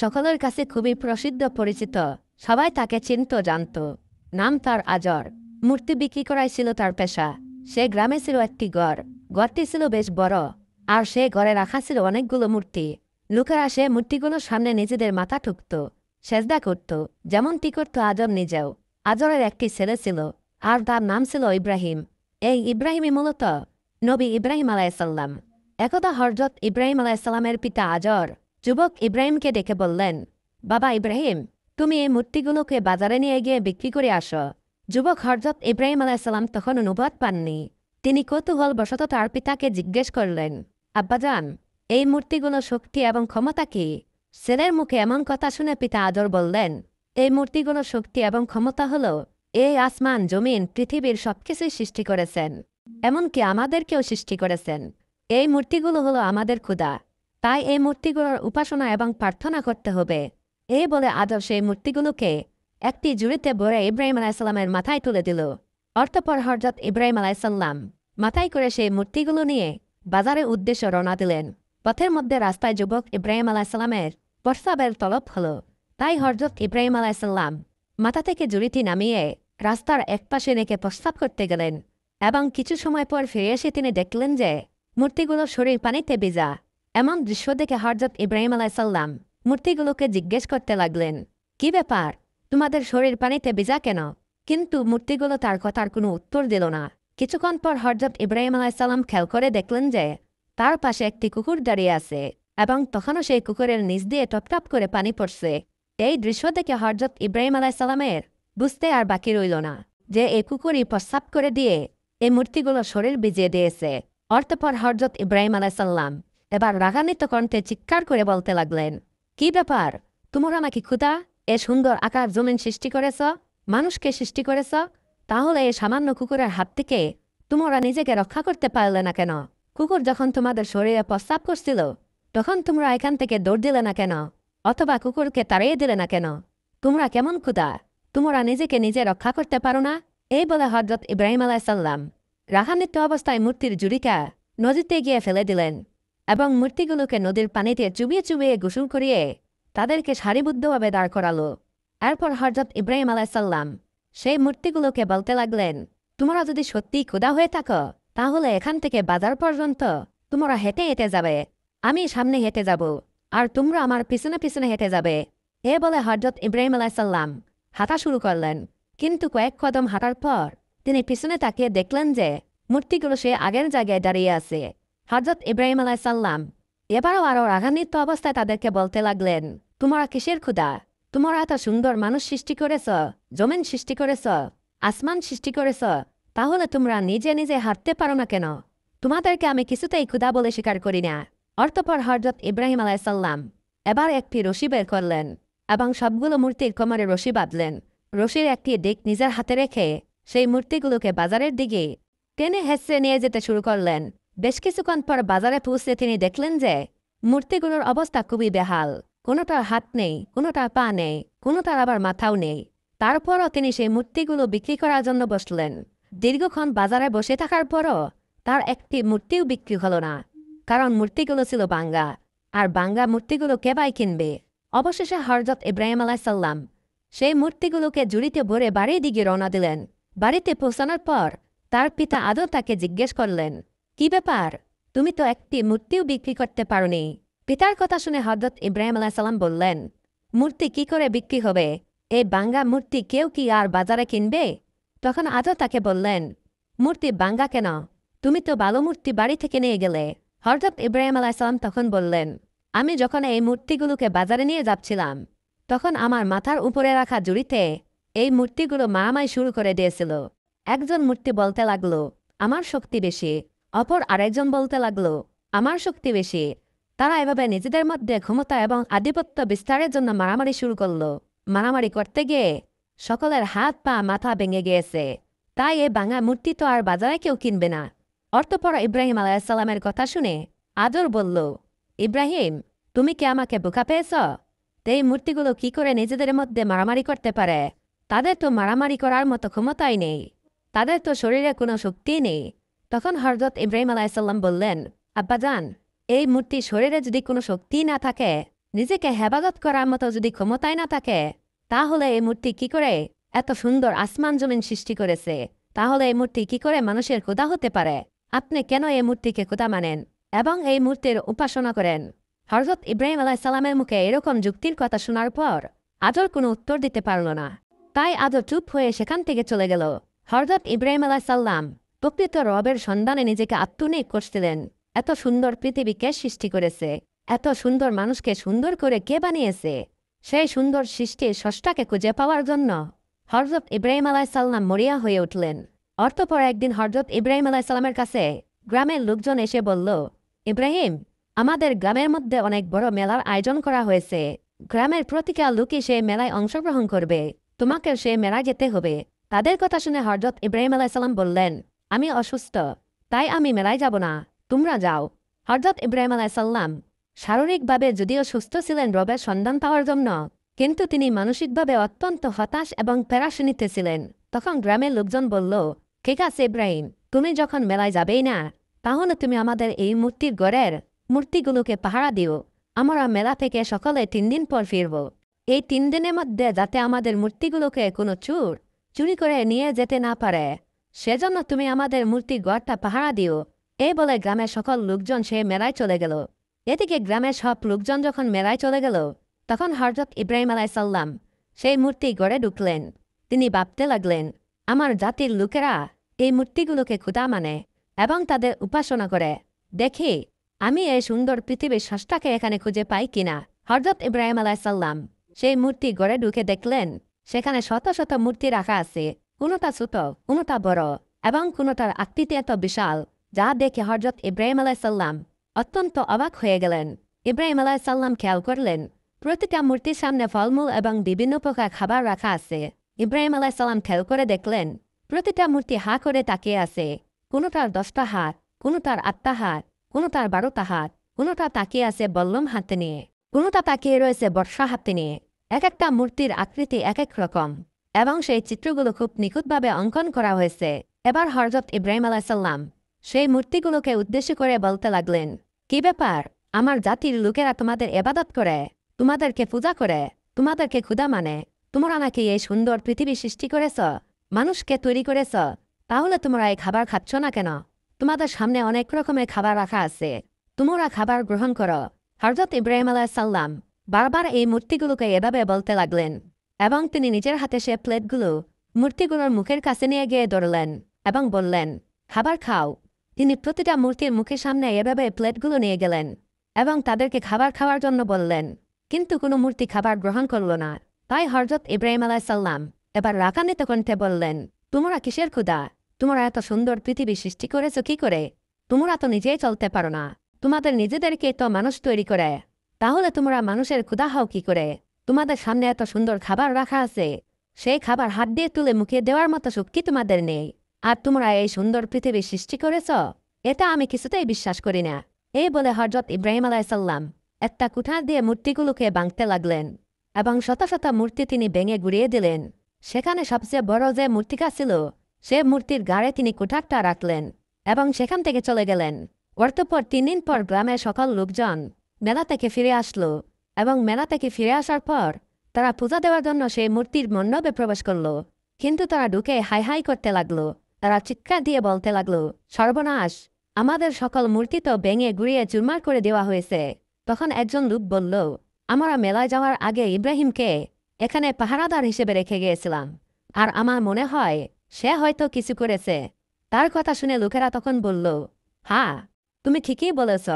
সকলের কাছে খুবই প্রসিদ্ধ পরিচিত। সবাই তাকে চিনত জানত। নাম তার আজর। মূর্তি বিক্রি করাই ছিল তার পেশা। সে গ্রামে ছিল একটি ঘর। ঘরটি ছিল বেশ বড়, আর সে ঘরে রাখা ছিল অনেকগুলো মূর্তি। লোকেরা সে মূর্তিগুলোর সামনে নিজেদের মাথা ঠুকত, সেজদা করত, যেমনটি করত আজর নিজেও। আজরের একটি ছেলে ছিল, আর তার নাম ছিল ইব্রাহিম। এই ইব্রাহিমই মূলত নবী ইব্রাহিম আলাইসাল্লাম। একদা হযরত ইব্রাহিম আলাইসাল্লামের পিতা আজর যুবক ইব্রাহিমকে ডেকে বললেন, বাবা ইব্রাহিম, তুমি এই মূর্তিগুলোকে বাজারে নিয়ে গিয়ে বিক্রি করে আসো। যুবক হযরত ইব্রাহিম আলাইসাল্লাম তখন অনুবাদ পাননি। তিনি কৌতূহলবশত তার পিতাকে জিজ্ঞেস করলেন, আব্বাজান, এই মূর্তিগুলোর শক্তি এবং ক্ষমতা কি? ছেলের মুখে এমন কথা শুনে পিতা আজর বললেন, এই মূর্তিগুলোর শক্তি এবং ক্ষমতা হল, এই আসমান জমিন পৃথিবীর সবকিছুই সৃষ্টি করেছেন, এমনকি আমাদেরকেও সৃষ্টি করেছেন। এই মূর্তিগুলো হলো আমাদের ক্ষুধা, তাই এই মূর্তিগুলোর উপাসনা এবং প্রার্থনা করতে হবে। এই বলে আজর সেই মূর্তিগুলোকে একটি ঝুড়িতে ভরে ইব্রাহিম আলাইসাল্লামের মাথায় তুলে দিল। অতঃপর হযরত ইব্রাহিম আলাইসাল্লাম মাথায় করে সেই মূর্তিগুলো নিয়ে বাজারের উদ্দেশ্যে রওনা দিলেন। পথের মধ্যে রাস্তায় যুবক ইব্রাহিম আলাইসাল্লামের প্রস্রাবের তলব হল। তাই হযরত ইব্রাহিম আলাইসাল্লাম মাথা থেকে ঝুড়িটি নামিয়ে রাস্তার একপাশে রেখে প্রস্রাব করতে গেলেন, এবং কিছু সময় পর ফিরে এসে তিনি দেখলেন যে মূর্তিগুলোর শরীর পানিতে ভিজা। এমন দৃশ্য দেখে হযরত ইব্রাহিম আলাইসাল্লাম মূর্তিগুলোকে জিজ্ঞেস করতে লাগলেন, কি ব্যাপার, তোমাদের শরীর পানিতে ভিজা কেন? কিন্তু মূর্তিগুলো তার কথার কোনো উত্তর দিল না। কিছুক্ষণ পর হযরত ইব্রাহিম আলাইসাল্লাম খেয়াল করে দেখলেন যে তার পাশে একটি কুকুর দাঁড়িয়ে আছে, এবং তখনও সেই কুকুরের নিচ দিয়ে টপটপ করে পানি পড়ছে। এই দৃশ্য দেখে হযরত ইব্রাহিম আলাইসাল্লামের বুঝতে আর বাকি রইল না যে এই কুকুরই প্রস্রাব করে দিয়ে এই মূর্তিগুলোর শরীর ভিজিয়ে দিয়েছে। অতঃপর হযরত ইব্রাহিম আলাইসাল্লাম এবার রাগান্বিত কণ্ঠে চিৎকার করে বলতে লাগলেন, কি ব্যাপার, তোমরা নাকি ক্ষুধা এ সুন্দর আকার জমিন সৃষ্টি করেছ, মানুষকে সৃষ্টি করেছ, তাহলে এই সামান্য কুকুরের হাত থেকে তোমরা নিজেকে রক্ষা করতে পারলে না কেন? কুকুর যখন তোমাদের শরীরে প্রস্রাব করছিল তখন তোমরা এখান থেকে দৌড় দিলে না কেন? অথবা কুকুরকে তাড়িয়ে দিলে না কেন? তোমরা কেমন ক্ষুধা, তোমরা নিজেকে নিজে রক্ষা করতে পারো না? এই বলে হযরত ইব্রাহিম আলাইসাল্লাম রাগান্বিত অবস্থায় মূর্তির ঝুড়িটা নদীতে গিয়ে ফেলে দিলেন, এবং মূর্তিগুলোকে নদীর পানিতে চুবিয়ে চুবিয়ে গোসল করিয়ে তাদেরকে সারিবদ্ধভাবে দাঁড় করালো। এরপর হযরত ইব্রাহিম আলাইসাল্লাম সেই মূর্তিগুলোকে বলতে লাগলেন, তোমরা যদি সত্যিই ক্ষুধা হয়ে থাকো তাহলে এখান থেকে বাজার পর্যন্ত তোমরা হেঁটে হেঁটে যাবে। আমি সামনে হেঁটে যাব, আর তোমরা আমার পিছনে পিছনে হেঁটে যাবে। এ বলে হযরত ইব্রাহিম আলাইসাল্লাম হাঁটা শুরু করলেন। কিন্তু কয়েক কদম হাঁটার পর তিনি পিছনে তাকিয়ে দেখলেন যে মূর্তিগুলো সে আগের জায়গায় দাঁড়িয়ে আছে। হযরত ইব্রাহিম আলাইসাল্লাম এবারও আরও রাগান্বিত অবস্থায় তাদেরকে বলতে লাগলেন, তোমরা কিসের ক্ষুধা? তোমরা এত সুন্দর মানুষ সৃষ্টি করেছ, জমিন সৃষ্টি করেছ, আসমান সৃষ্টি করেছ, তাহলে তোমরা নিজে নিজে হাঁটতে পারো না কেন? তোমাদেরকে আমি কিছুতেই ক্ষুধা বলে স্বীকার করি না। অতঃপর হযরত ইব্রাহিম আলাইসাল্লাম এবার একটি রশি বের করলেন এবং সবগুলো মূর্তির কোমরে রশি বাঁধলেন। রশির একটি দিক নিজের হাতে রেখে সেই মূর্তিগুলোকে বাজারের দিকে টেনে হেঁচড়ে নিয়ে যেতে শুরু করলেন। বেশ কিছুক্ষণ পর বাজারে পৌঁছে তিনি দেখলেন যে মূর্তিগুলোর অবস্থা খুবই বেহাল। কোনোটার হাত নেই, কোনোটার পা নেই, কোনোটার আবার মাথাও নেই। তারপরও তিনি সেই মূর্তিগুলো বিক্রি করার জন্য বসলেন। দীর্ঘক্ষণ বাজারে বসে থাকার পরও তার একটি মূর্তিও বিক্রি হলো না, কারণ মূর্তিগুলো ছিল ভাঙ্গা, আর ভাঙ্গা মূর্তিগুলো কে বাই কিনবে? অবশেষে হযরত ইব্রাহিম আলাইসাল্লাম সেই মূর্তিগুলোকে ঝুড়িতে ভরে বাড়ির দিকে রওনা দিলেন। বাড়িতে পৌঁছানোর পর তার পিতা আদর তাকে জিজ্ঞেস করলেন, কি ব্যাপার, তুমি তো একটি মূর্তিও বিক্রি করতে পারোনি? পিতার কথা শুনে হযরত ইব্রাহিম আলাইসাল্লাম বললেন, মূর্তি কি করে বিক্রি হবে? এই ভাঙ্গা মূর্তি কেউ কি আর বাজারে কিনবে? তখন আদর তাকে বললেন, মূর্তি ভাঙ্গা কেন? তুমি তো ভালো মূর্তি বাড়ি থেকে নিয়ে গেলে। হযরত ইব্রাহিম আলাইসাল্লাম তখন বললেন, আমি যখন এই মূর্তিগুলোকে বাজারে নিয়ে যাচ্ছিলাম তখন আমার মাথার উপরে রাখা ঝুড়িতে এই মূর্তিগুলো মারামারি শুরু করে দিয়েছিল। একজন মূর্তি বলতে লাগলো, আমার শক্তি বেশি। অপর আরেকজন বলতে লাগলো, আমার শক্তি বেশি। তারা এভাবে নিজেদের মধ্যে ক্ষমতা এবং আধিপত্য বিস্তারের জন্য মারামারি শুরু করলো। মারামারি করতে গিয়ে সকলের হাত পা মাথা ভেঙে গিয়েছে। তাই এ ভাঙা মূর্তি তো আর বাজারে কেউ কিনবে না। অতঃপর ইব্রাহিম আলাইসাল্লামের কথা শুনে আদর বলল, ইব্রাহিম, তুমি কি আমাকে বোকা পেয়েছ? এই মূর্তিগুলো কি করে নিজেদের মধ্যে মারামারি করতে পারে? তাদের তো মারামারি করার মতো ক্ষমতাই নেই, তাদের তো শরীরে কোনো শক্তি নেই। তখন হযরত ইব্রাহিম আলাইসাল্লাম বললেন, আব্বাজান, এই মূর্তি শরীরে যদি কোনো শক্তি না থাকে নিজেকে হেফাজত করার মতো যদি ক্ষমতায় না থাকে, তাহলে এই মূর্তি কি করে এত সুন্দর আসমান জমিন সৃষ্টি করেছে? তাহলে এই মূর্তি কি করে মানুষের খোদা হতে পারে? আপনি কেন এই মূর্তিকে খোদা মানেন এবং এই মূর্তির উপাসনা করেন? হযরত ইব্রাহিম আলাইহিসসালামের মুখে এরকম যুক্তির কথা শোনার পর আজর কোনো উত্তর দিতে পারল না। তাই আজর চুপ হয়ে সেখান থেকে চলে গেল। হযরত ইব্রাহিম আলাইহিসসালাম প্রকৃত রবের সন্ধানে নিজেকে আত্মনিয়োগ করছিলেন। এত সুন্দর পৃথিবী কে সৃষ্টি করেছে? এত সুন্দর মানুষকে সুন্দর করে কে বানিয়েছে? সেই সুন্দর সৃষ্টির স্রষ্টাকে খুঁজে পাওয়ার জন্য হযরত ইব্রাহিম আলাইহিসসালাম মরিয়া হয়ে উঠলেন। অতঃপর একদিন হযরত ইব্রাহিম আলাইহিসসালামের কাছে গ্রামের লোকজন এসে বলল, ইব্রাহিম, আমাদের গ্রামের মধ্যে অনেক বড় মেলার আয়োজন করা হয়েছে। গ্রামের প্রতিটা লোকই সেই মেলায় অংশগ্রহণ করবে। তোমাকেও সেই মেলায় যেতে হবে। তাদের কথা শুনে হযরত ইব্রাহিম আলাইহিসসালাম বললেন, আমি অসুস্থ, তাই আমি মেলায় যাব না, তোমরা যাও। হযরত ইব্রাহিম আলাইহিসসালাম শারীরিকভাবে যদিও সুস্থ ছিলেন রবের সন্ধান পাওয়ার জন্য, কিন্তু তিনি মানসিকভাবে অত্যন্ত হতাশ এবং পেরেশানিতে ছিলেন। তখন গ্রামের লোকজন বলল, ঠিক আছে ইব্রাহিম, তুমি যখন মেলায় যাবেই না, তাহলে তুমি আমাদের এই মূর্তির ঘরের মূর্তিগুলোকে পাহারা দিও। আমরা মেলা থেকে সকালে 3 দিন পর ফিরব। এই 3 দিনের মধ্যে যাতে আমাদের মূর্তিগুলোকে কোনো চোর চুরি করে নিয়ে যেতে না পারে, সেজন্য তুমি আমাদের মূর্তির ঘরটা পাহারা দিও। এই বলে গ্রামের সকল লোকজন সে মেলায় চলে গেল। এদিকে গ্রামের সব লোকজন যখন মেলায় চলে গেল, তখন হযরত ইব্রাহিম আলাইহিসসালাম সেই মূর্তি ঘরে ঢুকলেন। তিনি ভাবতে লাগলেন, আমার জাতির লোকেরা এই মূর্তিগুলোকে খোদা মানে এবং তাদের উপাসনা করে। দেখি আমি এই সুন্দর পৃথিবীর স্রষ্টাকে এখানে খুঁজে পাই কিনা। হযরত ইব্রাহিম আলাইহিসসালাম সেই মূর্তি ঘরে ঢুকে দেখলেন সেখানে শত শত মূর্তি রাখা আছে, কোনোটা ছোট, কোনোটা বড় এবং কোনোটার আকৃতি এত বিশাল যা দেখে হযরত ইব্রাহিম আলাইহিসসালাম অত্যন্ত অবাক হয়ে গেলেন। ইব্রাহিম আলাইহিসসালাম খেয়াল করলেন প্রতিটা মূর্তির সামনে ফলমূল এবং বিভিন্ন প্রকার খাবার রাখা আছে। ইব্রাহিম আলাইহিসসালাম খেয়াল করে দেখলেন প্রতিটা মূর্তি হা করে তাকিয়ে আছে। কোনোটার 10টা হাত, কোনোটার 8টা হাত, কোনোটার 12টা হাত, কোনোটা তাকিয়ে আছে বল্লম হাতে নিয়ে, কোনোটা তাকিয়ে রয়েছে বর্ষা হাতে নিয়ে। এক একটা মূর্তির আকৃতি এক এক রকম এবং সেই চিত্রগুলো খুব নিখুঁতভাবে অঙ্কন করা হয়েছে। এবার হযরত ইব্রাহিম আলাইহিসসালাম সেই মূর্তিগুলোকে উদ্দেশ্য করে বলতে লাগলেন, কি ব্যাপার? আমার জাতির লোকেরা তোমাদের ইবাদত করে, তোমাদেরকে পূজা করে, তোমাদেরকে খোদা মানে। তোমরা নাকি এই সুন্দর পৃথিবী সৃষ্টি করেছ, মানুষকে তৈরি করেছ, তাহলে তোমরা এই খাবার খাচ্ছ না কেন? তোমাদের সামনে অনেক রকমের খাবার রাখা আছে, তোমরা খাবার গ্রহণ করো। হযরত ইব্রাহিম আলাইহিসসালাম বারবার এই মূর্তিগুলোকে এভাবে বলতে লাগলেন এবং তিনি নিজের হাতে সে প্লেটগুলো মূর্তিগুলোর মুখের কাছে নিয়ে গিয়ে ধরলেন এবং বললেন, খাবার খাও। তিনি প্রতিটা মূর্তির মুখের সামনে এভাবে প্লেটগুলো নিয়ে গেলেন এবং তাদেরকে খাবার খাওয়ার জন্য বললেন, কিন্তু কোনো মূর্তি খাবার গ্রহণ করল না। তাই হযরত ইব্রাহিম আলাইহিসসালাম এবার রাগান্বিত কণ্ঠে বললেন, তোমরা কিসের খোদা? তোমরা এত সুন্দর পৃথিবী সৃষ্টি করেছ কি করে? তোমরা তো নিজেই চলতে পারো না, তোমাদের নিজেদেরকে তো মানুষ তৈরি করে, তাহলে তোমরা মানুষের খোদা হও কি করে? তোমাদের সামনে এত সুন্দর খাবার রাখা আছে, সেই খাবার হাত দিয়ে তুলে মুখে দেওয়ার মতো শক্তি তোমাদের নেই, আর তোমরা এই সুন্দর পৃথিবী সৃষ্টি করেছ? এটা আমি কিছুতেই বিশ্বাস করি না। এই বলে হযরত ইব্রাহিম আলাইহিসসালাম একটা কুঠার দিয়ে মূর্তিগুলোকে ভাঙতে লাগলেন এবং শত শত মূর্তি তিনি ভেঙে গুড়িয়ে দিলেন। সেখানে সবচেয়ে বড় যে মূর্তিটা ছিল, সে মূর্তির গাড়ে তিনি কুঠারটা রাখলেন এবং সেখান থেকে চলে গেলেন। অতঃপর 3 দিন পর গ্রামের সকল লোকজন মেলা থেকে ফিরে আসলো এবং মেলা থেকে ফিরে আসার পর তারা পূজা দেওয়ার জন্য সেই মূর্তির মণ্ডপে প্রবেশ করল। কিন্তু তারা ঢুকে হাই হাই করতে লাগলো। তারা চিৎকার দিয়ে বলতে লাগলো, সর্বনাশ, আমাদের সকল মূর্তি তো ভেঙে গুড়িয়ে চুরমার করে দেওয়া হয়েছে। তখন একজন লোক বলল, আমরা মেলায় যাওয়ার আগে ইব্রাহিমকে এখানে পাহারাদার হিসেবে রেখে গিয়েছিলাম, আর আমার মনে হয় সে হয়তো কিছু করেছে। তার কথা শুনে লোকেরা তখন বলল, হ্যাঁ, তুমি ঠিকই বলেছ।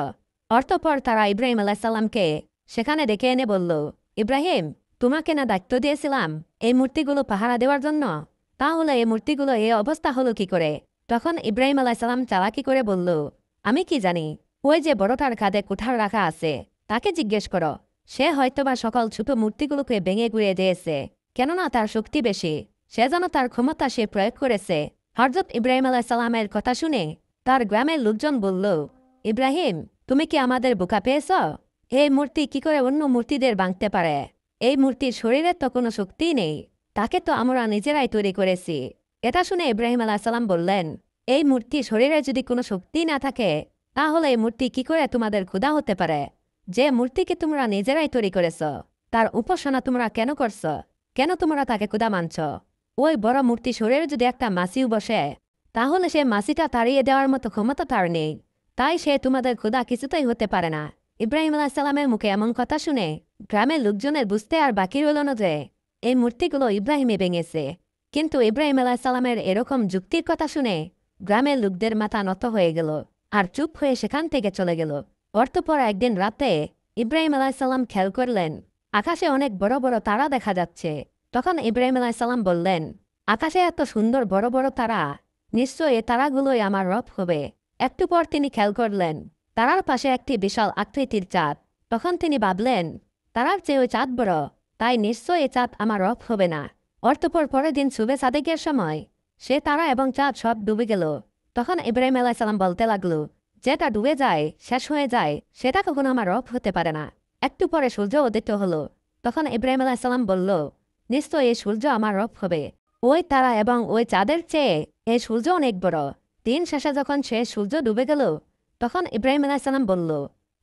অতঃপর তারা ইব্রাহিম আলাইহিসসালামকে সেখানে ডেকে এনে বলল, ইব্রাহিম, তোমাকে না দায়িত্ব দিয়েছিলাম এই মূর্তিগুলো পাহারা দেওয়ার জন্য, তাহলে এই মূর্তিগুলো এই অবস্থা হলো কি করে? তখন ইব্রাহিম আলাইহিসসালাম চালাকি করে বলল, আমি কি জানি, ওই যে বড়টার কাঁধে কুঠার রাখা আছে তাকে জিজ্ঞেস করো, সে হয়তোবা সকল ছোট মূর্তিগুলোকে ভেঙে গুড়িয়ে দিয়েছে, কেননা তার শক্তি বেশি, সে যেন তার ক্ষমতা সে প্রয়োগ করেছে। হযরত ইব্রাহিম আলাইহিসসালামের কথা শুনে তার গ্রামের লোকজন বলল, ইব্রাহিম, তুমি কি আমাদের বোকা পেয়েছ? এই মূর্তি কি করে অন্য মূর্তিদের ভাঙতে পারে? এই মূর্তির শরীরে তো কোনো শক্তিই নেই, তাকে তো আমরা নিজেরাই তৈরি করেছি। এটা শুনে ইব্রাহিম আলাইহিসসালাম বললেন, এই মূর্তি শরীরে যদি কোনো শক্তি না থাকে, তাহলে এই মূর্তি কি করে তোমাদের খোদা হতে পারে? যে মূর্তিকে তোমরা নিজেরাই তৈরি করেছ তার উপাসনা তোমরা কেন করছ? কেন তোমরা তাকে ক্ষুধা মানছ? ওই বড় মূর্তি শরীরে যদি একটা মাছিও বসে, তাহলে সে মাছিটা তাড়িয়ে দেওয়ার মতো ক্ষমতা তার নেই। তাই সে তোমাদের ক্ষুধা কিছুতেই হতে পারে না। ইব্রাহিম আলাইসাল্লামের মুখে এমন কথা শুনে গ্রামের লোকজনের বুঝতে আর বাকি রইল না যে এই মূর্তিগুলো ইব্রাহিমে ভেঙেছে। কিন্তু ইব্রাহিম আলাইসাল্লামের এরকম যুক্তির কথা শুনে গ্রামের লোকদের মাথা নত হয়ে গেল আর চুপ হয়ে সেখান থেকে চলে গেল। অর্থপর একদিন রাতে ইব্রাহিম আলাইসাল্লাম খেয়াল করলেন আকাশে অনেক বড় বড় তারা দেখা যাচ্ছে। তখন ইব্রাহিম আলাইসাল্লাম বললেন, আকাশে এত সুন্দর বড় বড় তারা, নিশ্চয় এ তারাগুলোই আমার রব হবে। একটু পর তিনি খেয়াল করলেন তারার পাশে একটি বিশাল আকৃতির চাঁদ। তখন তিনি ভাবলেন, তারার চেয়ে ওই চাঁদ বড়, তাই নিশ্চয় এ চাঁদ আমার রব হবে না। অর্থপর পরের দিন শুভে সাদেকের সময় সে তারা এবং চাঁদ সব ডুবে গেল। তখন ইব্রাহিম আলাইসাল্লাম বলতে লাগলো, যেটা ডুবে যায়, শেষ হয়ে যায়, সেটা কখনো আমার রব হতে পারে না। একটু পরে সূর্য উদিত হলো। তখন ইব্রাহিম আলাইসাল্লাম বলল, নিশ্চয় এই সূর্য আমার রব হবে। ওই তারা এবং ওই চাঁদের চেয়ে এই সূর্য অনেক বড়। দিন শেষে যখন সে সূর্য ডুবে গেল, তখন ইব্রাহিম আলাইসাল্লাম বলল,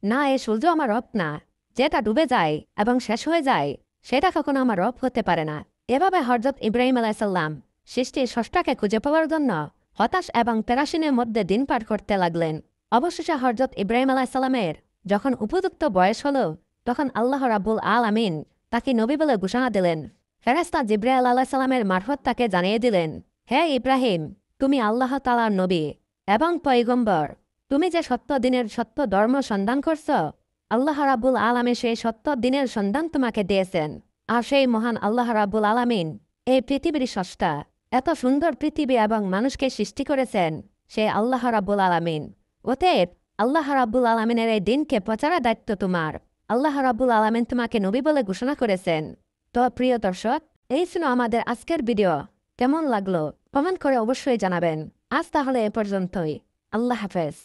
না, এই সূর্য আমার রব না। যেটা ডুবে যায় এবং শেষ হয়ে যায়, সেটা কখনো আমার রব হতে পারে না। এভাবে হযরত ইব্রাহিম আলাইসাল্লাম সৃষ্টির স্রষ্টাকে খুঁজে পাওয়ার জন্য হতাশ এবং পেরাশিনের মধ্যে দিন পার করতে লাগলেন। অবশেষে হযরত ইব্রাহিম আলাইসাল্লামের যখন উপযুক্ত বয়স হল, তখন আল্লাহ রাব্বুল আলামিন তাকে নবী বলে ঘোষণা দিলেন। ফেরেশতা জিবরাইল আলাইসাল্লামের মারফত তাকে জানিয়ে দিলেন, হে ইব্রাহিম, তুমি আল্লাহ তাআলার নবী এবং পয়গম্বর। তুমি যে সত্য দিনের সত্য ধর্ম সন্ধান করছ, আল্লাহ রাব্বুল আলামিন সেই সত্য দিনের সন্ধান তোমাকে দিয়েছেন। আর সেই মহান আল্লাহ রাব্বুল আলামিন এই পৃথিবীর স্রষ্টা। এত সুন্দর পৃথিবী এবং মানুষকে সৃষ্টি করেছেন সেই আল্লাহ রাব্বুল আলামিন। অতএব আল্লাহ রাব্বুল আলামিনের এই দিনকে প্রচারের দায়িত্ব তোমার। আল্লাহ রাব্বুল আলামিন তোমাকে নবী বলে ঘোষণা করেছেন। তো প্রিয় দর্শক, এই ছিল আমাদের আজকের ভিডিও। কেমন লাগলো কমেন্ট করে অবশ্যই জানাবেন। আজ তাহলে এ পর্যন্তই। আল্লাহ হাফেজ।